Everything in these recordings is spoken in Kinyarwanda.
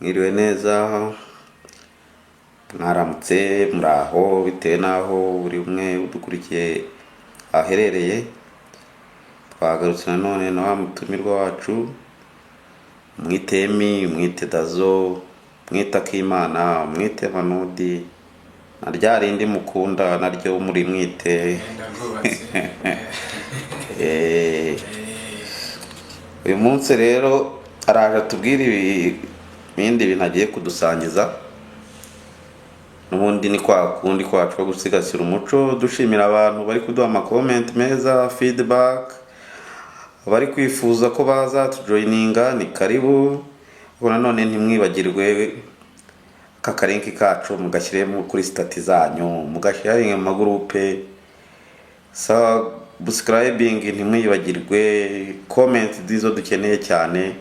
Mwiriwe neza, mwaramutse muraho bitewe n'aho buri umwe udukurikiye aherereye. Twagarutse nanone na wa mutumirwa wacu, mwite Emi, mwite Dazo, mwite Akimana, mwite Manudi, na rya rindi mukunda naryo muri mwite uyu munsi rero araje atubwira ibindi bintu agiye kudusangiza. N'ubundi ni kwa kundi kwacu ko gusigasira umuco, dushimira abantu bari kuduha amakomenti meza, feedback, bari kwifuza ko baza tujoininga, ni karibu. Ubwo nanone ntimwibagirwe kakarenki kacu mugashyiremo kuri stati zanyu, mugasharinga mu magurupe, subscribing ntimwibagirwe, comment dizo dukeneye cyane.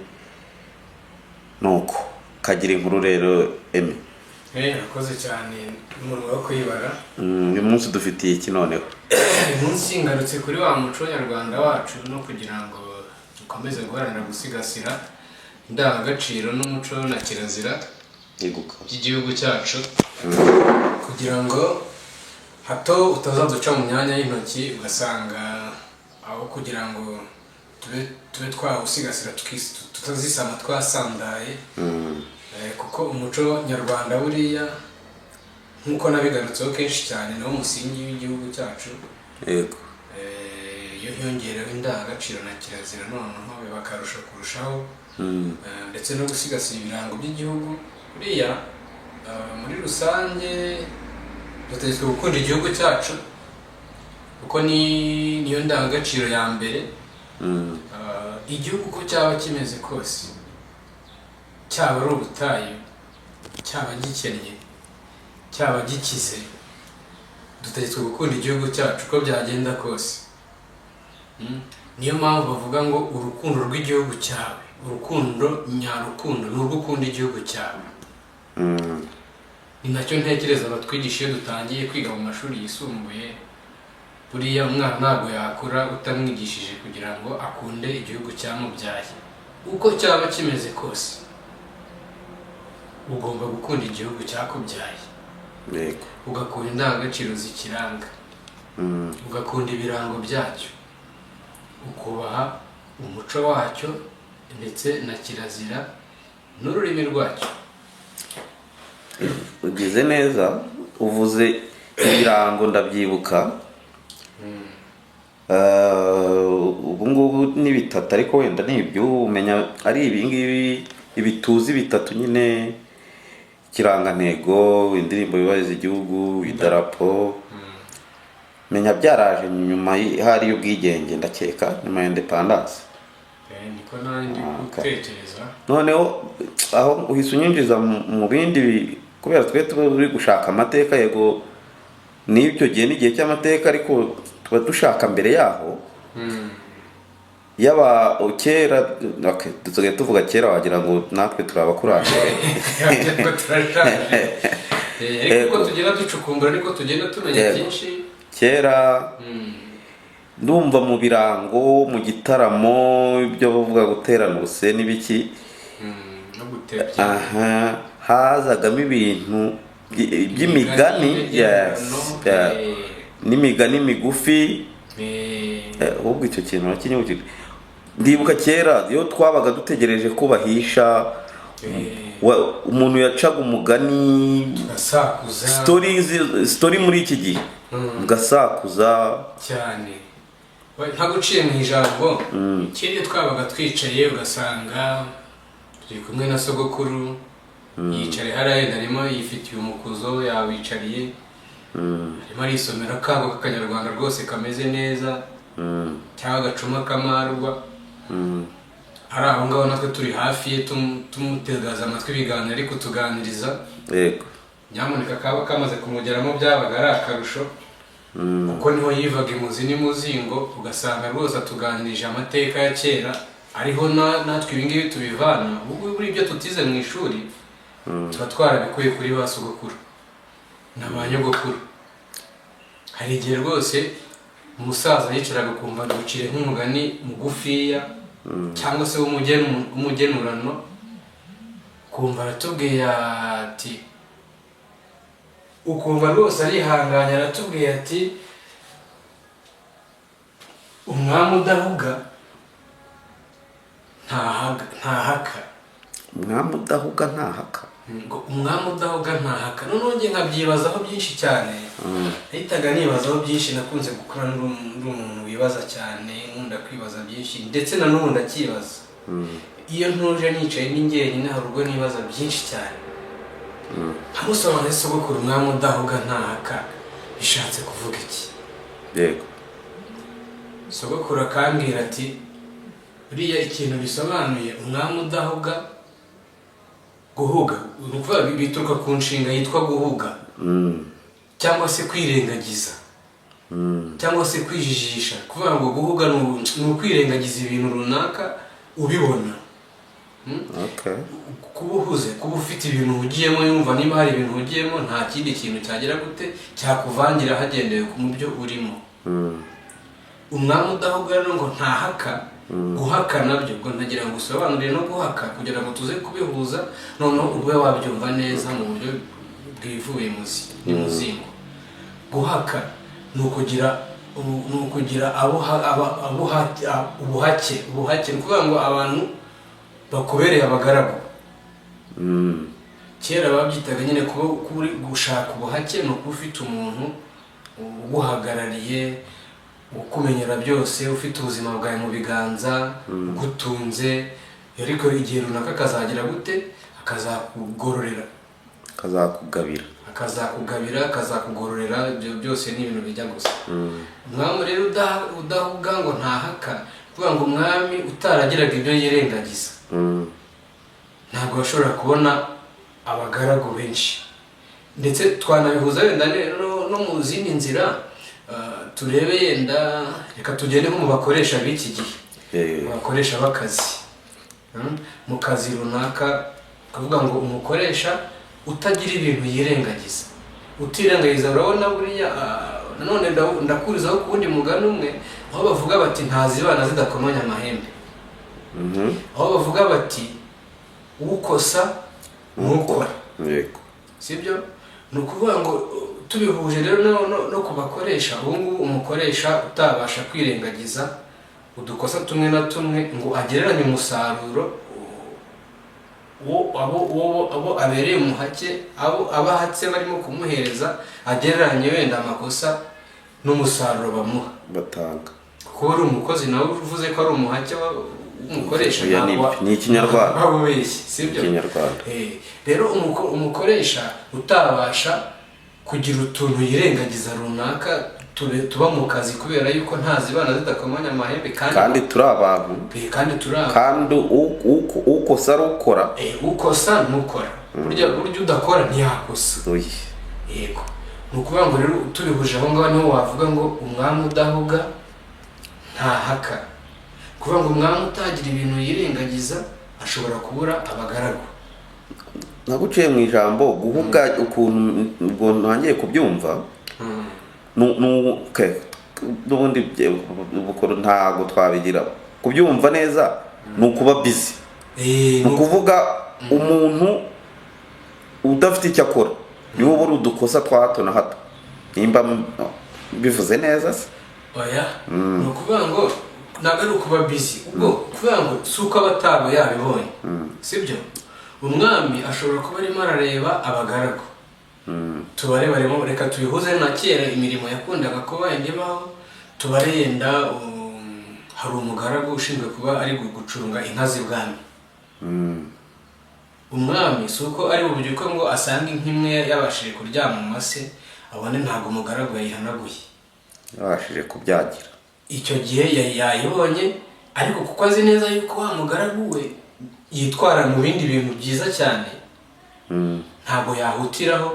Nuko kagira inkuru rero Emi. Akoze cyane umuntu wo kwibara. Uyu munsi dufitiye iki noneho? Uyu munsi ngarutse kuri wa muco nyarwanda wacu no kugira ngo dukomeze guharanira gusigasira indangagaciro n'umuco na kirazira by'igihugu cyacu, kugira ngo hato utazaduca mu myanya y'intoki ugasanga aho kugira ngo tube twawusigasira tutazisama twasandaye. Kuko umuco nyarwanda buriya nkuko nabigarutseho kenshi cyane nawo umusingi w'igihugu cyacu. Yego. Iyo hiyongerewe indangagaciro na kirazira noneho bakarusha kurushaho, ndetse no gusigasira ibirango by'igihugu. Buriya muri rusange dutegetswe gukunda igihugu cyacu kuko niyo ndangagaciro ya mbere. Igihugu uko cyaba kimeze kose, cyaba ari ubutayu, cyaba gikennye, cyaba gikize, dutegetswe gukunda igihugu cyacu uko byagenda kose. Niyo mpamvu bavuga ngo urukundo rw'igihugu cyawe, urukundo nyarukundo ni urwo ukunda igihugu cyawe. Ni nacyo ntekereza batwigisha iyo dutangiye kwiga mu mashuri yisumbuye. Buriya umwana ntabwo yakura utamwigishije kugira ngo akunde igihugu cyamubyaye. Uko cyaba kimeze kose ugomba gukunda igihugu cyakubyaye. Yego. Ugakunda indangagaciro zikiranga, ugakunda ibirango byacyo, ukubaha umuco wacyo ndetse na kirazira n'ururimi rwacyo. Ugize neza, uvuze ibirango ndabyibuka. Ubu ngubu ni bitatu, ariko wenda nibyo umenya ari ibingibi ibituzi bitatu nyine: ikirangantego, indirimbo yubahiriza igihugu, idarapo. Menya byaraje nyuma hari ubwigenge, ndakeka nyuma ya independence. Niko nandi gutekereza. Noneho aho uhise unyinjiza mu bindi, kubera twe turi gushaka amateka. Yego, n'ibyo gihe n'igihe cy'amateka, ariko tuba dushaka mbere yaho. Yaba kera, dusigaye tuvuga kera wagira ngo natwe turi abakurambere. Ariko tugenda ducukumbura, niko tugenda tumenya byinshi. Kera ndumva mu birango, mu gitaramo, ibyo bavuga guterana ubuse n'ibiki, no gutebya, hazagamo ibintu by'imigani, n'imigani migufi. Ahubwo icyo kintu nakinyibukije. Ndibuka kera iyo twabaga dutegereje ko bahisha, umuntu yacaga umugani, story muri iki gihe ugasakuza cyane. Nta guciye mu ijambo. Kiriya twabaga twicaye ugasanga turi kumwe na sogokuru, yicaye hariya arimo yifitiye umukuzo yawicariye, arimo arisomera akago k'akanyarwanda rwose kameze neza, cyangwa agacuma k'amarwa. Hari aho ngaho natwe turi hafi ye tumutegaza amatwi ibiganiro ari kutuganiriza. Yego. Nyamuneka kaba kamaze kumugeramo byabaga ari akarusho, kuko niho yivaga imuzi n'imuzingo, ugasanga rwose atuganirije amateka ya kera. Ariho natwe ibingibi tubivana buri ibyo tutize mu ishuri, tuba twarabikuye kuri ba sogokuru na ba nyogokuru. Hari igihe rwose umusaza yicaraga kumva ducire nk'umugani mugufiya, cyangwa se w'umugenurano, ukumva aratubwiye ati, ukumva rwose arihanganye aratubwiye ati umwami udahuga ntahaka. umwami udahuga ntahaka. ngo umwami udahuga ntahaka. noneho njye nkabyibazaho byinshi cyane. nahitaga nibazaho byinshi, nakunze gukora ndi umuntu wibaza cyane, nkunda kwibaza byinshi ndetse na n'ubu ndakibaza. iyo ntuje nicaye ni njyenyine hari ubwo nibaza byinshi cyane. nkamusobanurira sogokuru umwami udahuga ntahaka bishatse kuvuga iki? yego. sogokuru akambwira ati buriya ikintu bisobanuye umwami udahuga, guhuga ni ukuvuga bituruka ku nshinga yitwa guhuga, cyangwa se kwirengagiza, cyangwa se kwijijisha. kuvuga ngo guhuga ni ukwirengagiza ibintu runaka ubibona. kuba uhuze, kuba ufite ibintu uhugiyemo, yumva niba hari ibintu uhugiyemo nta kindi kintu cyagera gute cyakuvangira hagendewe mu byo urimo. umwami udahuga rero ngo ntahaka. guhaka nabyo ngo ntagira ngo usobanurire no guhaka kugira ngo tuze kubihuza, noneho ube wabyumva neza mu buryo bwivuye muzingo. guhaka ni ukugira ubuhake. ubuhake ni ukuvuga ngo abantu bakubereye abagaragu. kera babyitaga nyine kuba uri gushaka ubuhake ni ukuba ufite umuntu uguhagarariye, ukumenyera byose, ufite ubuzima bwawe mu biganza, ugutunze. ariko igihe runaka akazagira gute, akazakugororera, akazakugabira, akazakugororera. ibyo byose ni ibintu bijya gusa. umwami rero udahuga ngo ntahaka, kuvuga ngo umwami utaragiraga ibyo yirengagiza ntabwo bashobora kubona abagaragu benshi. ndetse twanabihuza wenda no mu zindi nzira. turebe yenda, reka tugende nko mu bakoresha b'iki gihe, abakoresha b'akazi. mu kazi runaka kuvuga ngo umukoresha utagira ibintu yirengagiza, utirengagiza. urabona buriya nanone ndakurizaho ku wundi mugani umwe, aho bavuga bati ntazibana zidakomanya amahembe. aho bavuga bati ukosa nukora. sibyo? ni ukuvuga ngo tubihuje rero no kubakoresha. ubungubu umukoresha utabasha kwirengagiza udukosa tumwe na tumwe ngo agereranye umusaruro abo abereye umuhake, abo abahatse barimo kumuhereza, agereranye wenda amakosa n'umusaruro bamuha batanga. kuba uri umukozi nawe uvuze ko ari umuhake w'umukoresha, ni ikinyarwanda, babubeshye. sibyo? rero umukoresha utabasha kugira utuntu yirengagiza runaka, tuba mu kazi kubera yuko ntazibana zidakomanya amahembe, kandi turi abantu, kandi ukosa arukora. ukosa nukora. burya udakora ntiyakosa. yego. ni ukuvuga ngo rero tubihuje aho ngaho niho wavuga ngo umwami udahuga ntahaka. kuvuga ngo umwami utagira ibintu yirengagiza ashobora kubura abagaragu. naguciye mu ijambo guhuga ukuntu ntangiye kubyumva. n'ubundi ntabwo twabigira kubyumva neza. ni ukuba busy. ni ukuvuga umuntu udafite icyo akora niwe ubura udukosa twa hato na hato. nimba bivuze neza se? oya. ni ukuvuga ngo ntabwo ari ukuba busy, ubwo kuvuga ngo si uko abatabo yabibonye. sibyo? umwami ashobora kuba arimo arareba abagaragu. tubare barimo, reka tubihuze na kera imirimo yakundaga kuba yenda ibaho. tubare yenda hari umugaragu ushinzwe kuba ari gucunga inka z'ibwami. umwami si uko ari bubyuke ngo asange inka imwe yabashije kuryama mu mase abone ntabwo umugaragu yayihanaguye, yabashije kubyagira. icyo gihe yayibonye, ariko kuko azi neza yuko wa mugaragu we yitwara mu bindi bintu byiza cyane, ntabwo yahutiraho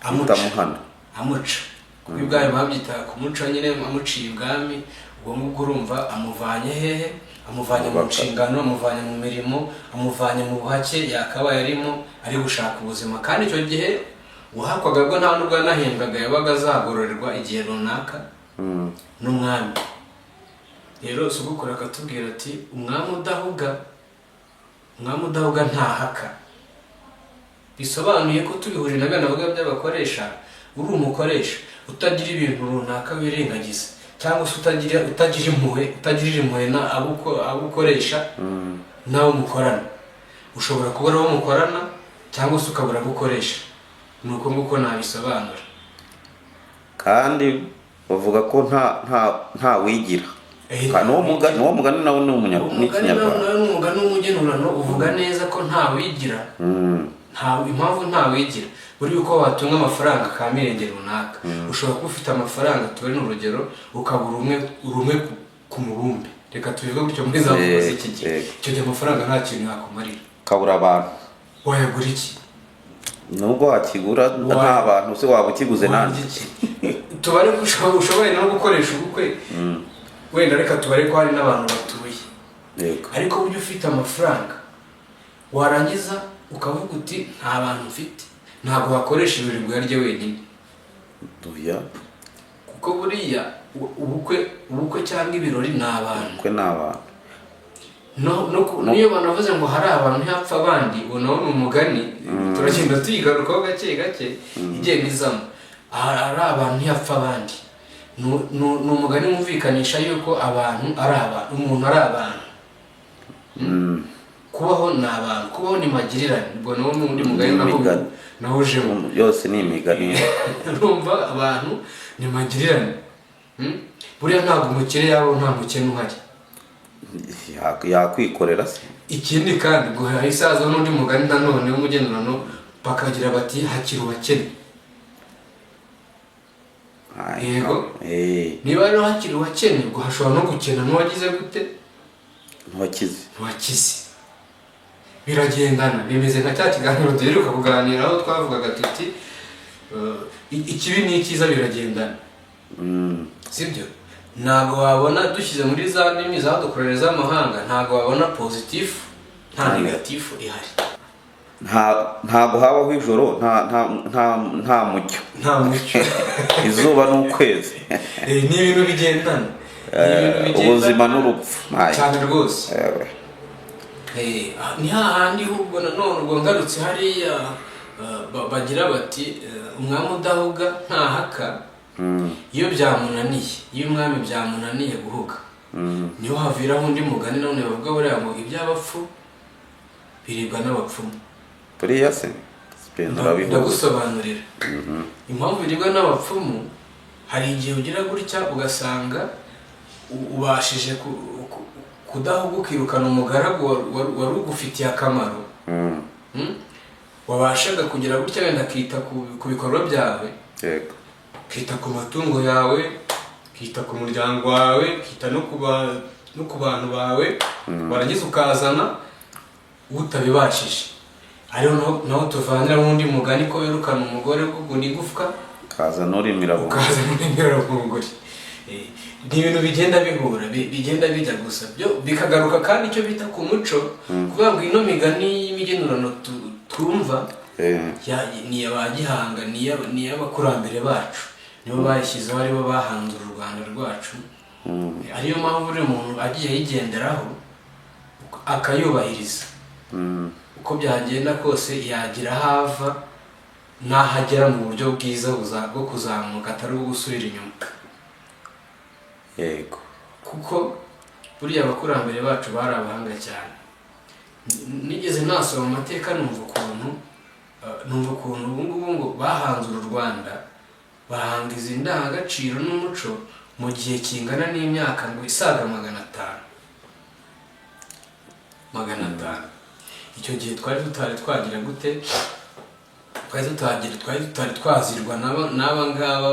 amuca. kuko ibwami babyitaga kumuca nyine, amuciye ibwami. ubwo ngubwo urumva amuvanye hehe? amuvanye mu nshingano, amuvanye mu mirimo, amuvanye mu buhake yakabaye arimo ari gushaka ubuzima. kandi icyo gihe uwahakwaga bwo nta nubwo yanahembwaga, yabaga azagororerwa igihe runaka n'umwami. rero sogokuru akatubwira ati umwami udahuga ntahaka. bisobanuye ko tubihuje na bene avuga by'abakoresha, uri umukoresha utagira ibintu runaka wirengagiza, cyangwa se utagirira impuhwe abo ukoresha n'abo mukorana. Ushobora kubura abo mukorana cyangwa se ukabura gukoresha. Ni uko nguko nabisobanura. kandi bavuga ko nta wigira. N'uwo mugani nawe ni Umunyarwanda. Umugani w'umugenurano uvuga neza ko nta wigira. Impamvu nta wigira, buri uko watunga amafaranga ka mirenge runaka, ushobora kuba ufite amafaranga, tubere n'urugero, ukabura umwe ku mubumbe, reka tubivuge gutyo muri za mvugo z'iki gihe. Icyo gihe amafaranga nta kintu yakumarira, kabura abantu. wayagura iki? Nubwo wakigura nta bantu se waba ukiguze nande. Tubare ko ushoboye no gukoresha ubukwe, wenda reka tubare ko hari n'abantu batuye, ariko buryo ufite amafaranga warangiza ukavuga uti nta bantu mfite, ntabwo wakoresha ibirori bwaryo wenyine. Kuko buriya ubukwe cyangwa ibirori ni abantu. Niyo banavuze ngo hari abantu ntihapfa abandi, ubu nawo ni umugani turagenda tuyigarukaho gake gake igenda izamo. Hari abantu ntihapfa abandi, ni umugani wumvikanisha yuko abantu ari abantu, umuntu ari abantu. Kubaho ni abantu, kubaho ni magirirane. Ubwo nawo n'undi mugani naho ujemo, yose ni imigani. Urumva abantu ni magirirane. Buriya ntabwo umukire yabo nta mukene uhari, yakwikorera se. Ikindi kandi guhaha isaza n'undi mugani nanone w'umugenurano bakagira bati hakiri uwakene. Yego, niba rero hakiri uwakene, ubwo hashobora no gukena n'uwagize gute, ntiwakize. Biragendana, bimeze nka cya kiganiro duheruka kuganiraho twavugaga tuti ikibi n'icyiza biragendana. Sibyo? Ntabwo wabona dushyize muri za ndimi zadukorera z'amahanga, ntabwo wabona positifu nta negatifu ihari. Ntabwo habaho ijoro nta mucyo. Izuba n'ukwezi. Ni ibintu bigendana. Ubuzima n'urupfu cyane rwose. Ni hahandi ahubwo nanone ubwo ngarutse hariya bagira bati umwami udahuga ntahaka. Iyo umwami byamunaniye guhuga, niho haviraho undi mugani none bavuga buriya ngo iby'abapfu biribwa n'abapfumu. Buriya se ndagusobanurira impamvu biribwa n'abapfumu. Hari igihe ugira gutya ugasanga ubashije kudahuga ukirukana umugaragu wari ugufitiye akamaro, wabashaga kugira gutya wenda akita ku bikorwa byawe, kita ku matungo yawe, kita ku muryango wawe, kita no ku bantu bawe, warangiza ukazana utabibashije. Ariho naho tuvanira n'undi mugani ko wirukana umugore kuko ni gufwa kaza nurimira umugore. Ni ibintu bigenda bihura, bigenda bijya gusa byo bikagaruka kandi icyo bita ku muco. Kuvuga ngo ino migani y'imigenurano twumva ni abagihanga, ni abakurambere bacu, nibo bayishyizeho, aribo bahanze u Rwanda rwacu. Ariyo mpamvu buri muntu agiye yigenderaho akayubahiriza, uko byagenda kose yagira hava n'ahagera mu buryo bwiza bwo kuzamuka, atari ugusubira inyuma. Yego, kuko buriya abakurambere bacu bari abahanga cyane. Nigeze nasoma amateka numva ukuntu ubu ngubu ngo bahanze u Rwanda, bahanga izi ndangagaciro n'umuco mu gihe kingana n'imyaka ngo isaga 500. Icyo gihe twari twagira gute, twari twazirwa n'aba ngaba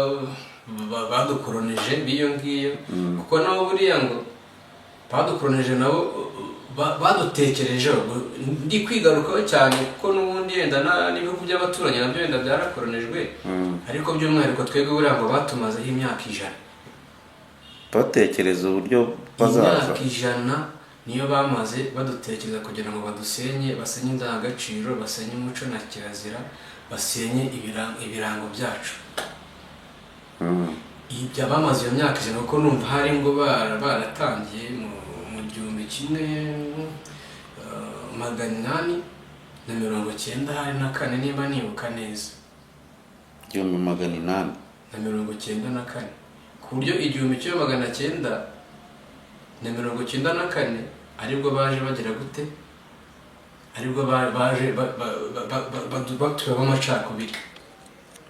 badukoroneje biyo ngiyo. Kuko nabo buriya ngo badukoroneje nabo badutekerejeho. Ndi kwigarukaho cyane kuko n'ubundi yenda n'ibihugu by'abaturanyi nabyo yenda byarakoronejwe, ariko by'umwihariko twebwe buriya ngo batumazeho imyaka 100. batekereza uburyo bazaza. Imyaka 100 niyo bamaze badutekereza kugira ngo basenye indangagaciro, basenye umuco na kirazira, basenye ibirango byacu. Ibyo bamaze iyo myaka 100 kuko numva hari ngo baratangiye mu 1800 na 1994 niba nibuka neza, 1800 na 1994, ku buryo 1994 aribwo baje bagira gute, aribwo baje batuba amacakubiri.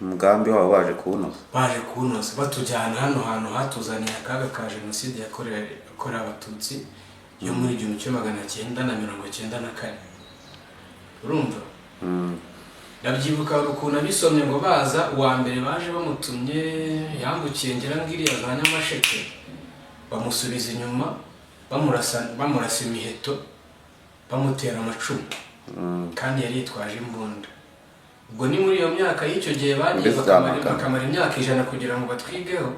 umugambi wabo baje kuwunoza batujyana hano hantu hatuzaniye akaga ka jenoside yakorewe abatutsi yo muri 1994. urumva ndabyibuka ukuntu abisomye ngo baza uwa mbere baje bamutumye yambukiye ngira ngiriya za Nyamasheke, bamusubiza inyuma bamurasa imiheto, bamutera amacumu kandi yari yitwaje imbunda. ubwo ni muri iyo myaka y'icyo gihe bagiye bakamara imyaka 100 kugira ngo batwigeho.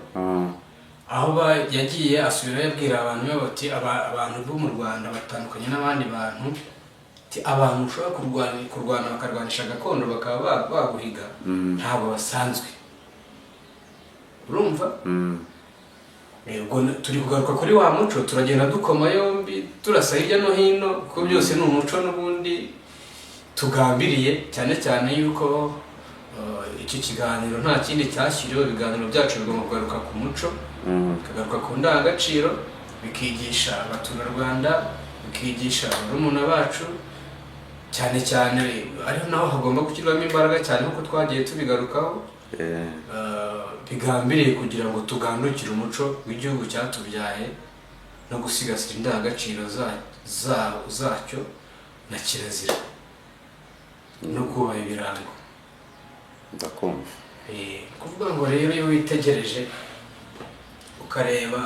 aho yagiye asubira yabwira abantu bati abantu bo mu Rwanda batandukanye n'abandi bantu, abantu ushobora kurwana bakarwanisha gakondo bakaba baguhiga ntabwo basanzwe. urumva ubwo turi kugaruka kuri wa muco, turagenda dukoma yombi turasa hirya no hino kuko byose ni umuco n'ubundi tugambiriye, cyane cyane yuko iki kiganiro nta kindi cyashyiriweho. ibiganiro byacu bigomba kugaruka ku muco, bikagaruka ku ndangagaciro, bikigisha abaturarwanda, bikigisha barumuna bacu, cyane cyane ariho naho hagomba gushyirwamo imbaraga cyane nk'uko twagiye tubigarukaho, bigambiriye kugira ngo tugandukire umuco w'igihugu cyatubyaye no gusigasira indangagaciro zacyo na kirazira no kubaha ibirango. ndakumva. kuvuga ngo rero iyo witegereje ukareba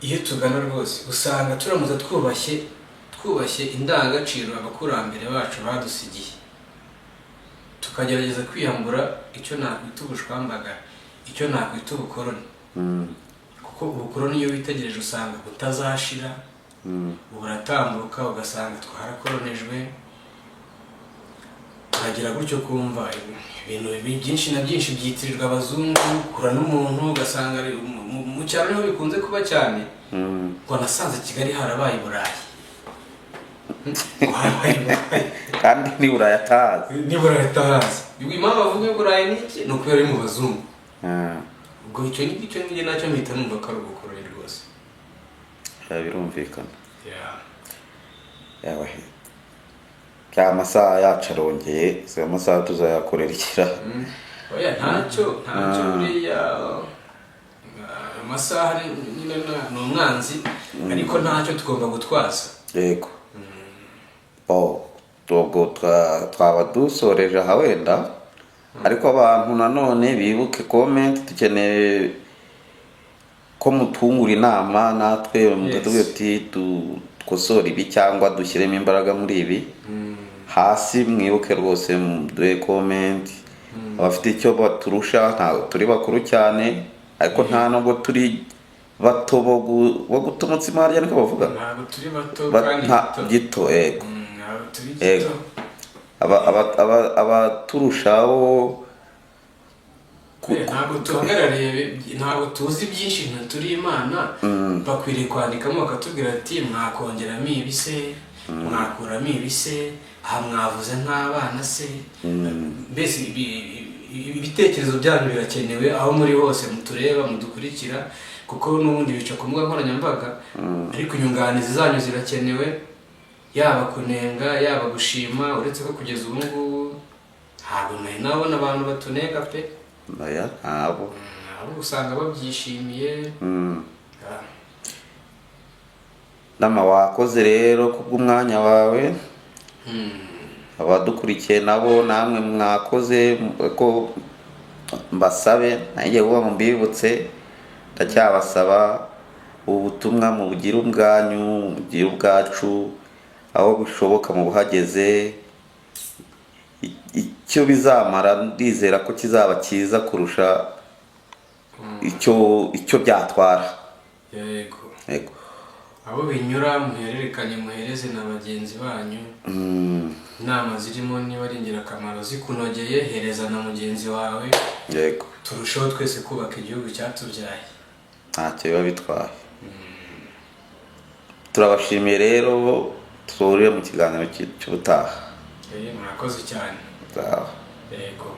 iyo tugana rwose usanga turamutse twubashye indangagaciro abakurambere bacu badusigiye, tukagerageza kwiyambura icyo nakwita ubushwambagara, icyo nakwita ubukoroni. kuko ubukoroni iyo witegereje usanga butazashira, buratambuka ugasanga twarakoronejwe, ukagira gutyo kumva ibintu byinshi na byinshi byitirirwa abazungu, kura n'umuntu ugasanga mu cyaro niho bikunze kuba cyane. ngo nasanze Kigali harabaye Burayi. kandi ni Burayi atazi. impamvu bavuga Burayi ni iki? ni ukubera ari mu bazungu. ubwo icyo ni nacyo mpita numva ko ari ubukoroni rwose. birumvikana. yawe ya masaha yacu arongeye, si amasaha tuzayakorera ikira. oya ntacyo buriya amasaha nyine ni umwanzi, ariko ntacyo tugomba gutwaza. yego. ubwo twaba dusoreje aha wenda, ariko abantu nanone bibuke comment, dukeneye ko mutungura inama natwe mutubwire ati dukosora ibi cyangwa dushyiremo imbaraga muri ibi. hasi mwibuke rwose muduhe comment. abafite icyo baturusha, ntabwo turi bakuru cyane ariko nta nubwo turi bato bo gutuma umutsima harya niko bavuga. ntabwo turi bato kandi gito. yego. ntabwo turi gito. abaturushaho ntabwo tuhagarariye, ntabwo tuzi byinshi, turi Imana. bakwiriye kwandikamo bakatubwira ati mwakongeramo ibi se, mwakuramo ibi se, aha mwavuze nk'abana se. mbese ibitekerezo byanyu birakenewe aho muri hose mutureba mudukurikira, kuko n'ubundi bica ku mbuga nkoranyambaga. ariko inyunganizi zanyu zirakenewe, yaba kunenga yaba gushima, uretse ko kugeza ubu ngubu ntabwo nabona abantu batunenga pe. ntabwo usanga babyishimiye. nama wakoze rero kubw'umwanya wawe. abadukurikiye nabo namwe mwakoze, ko mbasabe nanjye vuba mbibutse, ndacyabasaba ubutumwa mu bugira ubwanyu, mu bugira ubwacu, aho bishoboka mu buhageze. icyo bizamara ndizera ko kizaba cyiza kurusha icyo byatwara. yego. abo binyura muhererekanye, muhereze na bagenzi banyu. inama zirimo niba ari ingirakamaro zikunogeye, hereza na mugenzi wawe. yego. turushaho twese kubaka igihugu cyatubyaye. ntacyo biba bitwaye. turabashimiye rero, tuhurire mu kiganiro cy'ubutaha. murakoze cyane. Sawa. Yego.